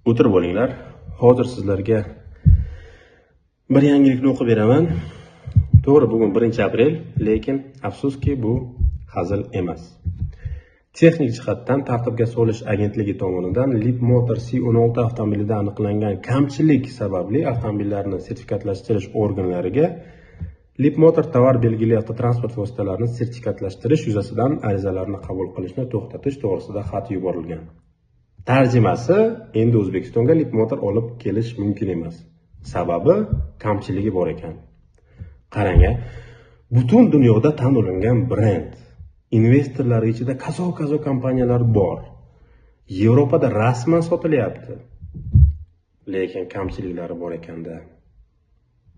O'tirib bo'linglar. Hozir sizlarga bir yangilikni o'qib beraman. To'g'ri, bugun 1-aprel, lekin afsuski bu hazil emas. Texnik jihatdan tartibga solish agentligi tomonidan Leapmotor C16 avtomobilida aniqlangan kamchilik sababli avtomobillarni sertifikatlashtirish organlariga Leapmotor tovar belgili avtotransport vositalarini sertifikatlashtirish yuzasidan arizalarni qabul qilishni to'xtatish to'g'risida xat yuborilgan. Tarjimasi: endi O'zbekistonga Leapmotor olib kelish mumkin emas. Sababi kamchiligi bor ekan. Qarang, butun dunyoda tan olingan brend, investorlar ichida kazo kompaniyalar bor. Yevropada rasman sotilyapti. Lekin kamchiliklari bor ekanda.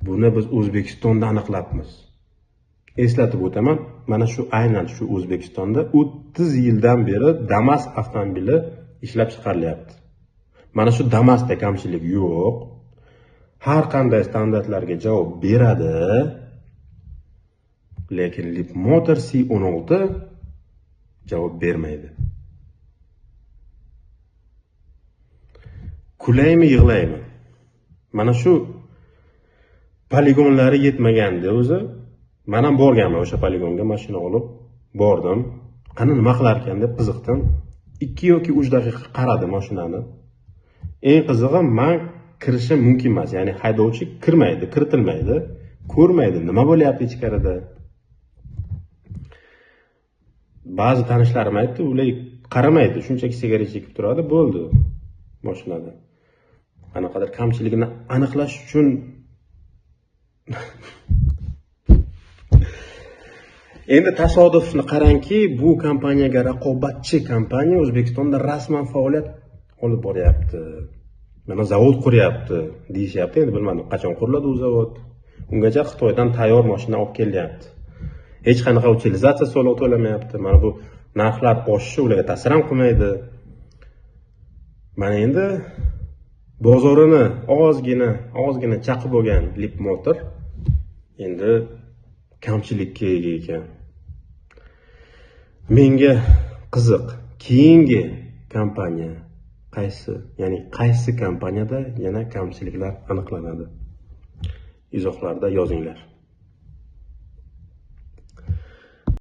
Buni biz O'zbekistonda aniqlabmiz. Eslatib o'taman, mana shu aynan shu O'zbekistonda 30 yildan beri Damas avtomobili ishlab chiqarilyapti. Mana shu Damasda kamchilik yo'q. Har qanday standartlarga javob beradi. Lekin Leapmotor C16 javob bermaydi. Kulaymi, yig'laymi? Mana shu poligonlari yetmaganda o'zi, men ham borganman o'sha poligonga, mashina olib bordim. Qani nima qilar ekan deb qiziqdim. 2 yoki 3 daqiqa qaradim mashinani. Eng qizig'i, men kirishim mumkin emas, ya'ni haydovchi kirmaydi, kiritilmaydi, ko'rmaydi nima bo'lyapti ichkarida. Ba'zi tanishlarim aytdi, ular qaramaydi, shunchaki sigaret chekib turadi, bo'ldi mashinada. Qanaqadir kamchiligini aniqlash uchun endi tasodifni qarangki, bu kompaniyaga raqobatchi kompaniya O'zbekistonda rasman faoliyat olib boryapti. Mana zavod quryapti, deyishyapti. Endi bilmadim qachon quriladi u zavod. Ungacha Xitoydan tayyor mashina olib kelyapti. Hech qanaqa utilizatsiya soliq to'lamayapti. Mana bu narxlar oshishi ularga ta'sir ham qilmaydi. Mana endi bozorini ozgina chaqib bo'lgan Leapmotor endi kamchilikka ega ekan. Menga qiziq, keyingi kompaniya qaysi? Ya'ni qaysi kompaniyada yana kamchiliklar aniqlanadi? Izohlarda yozinglar.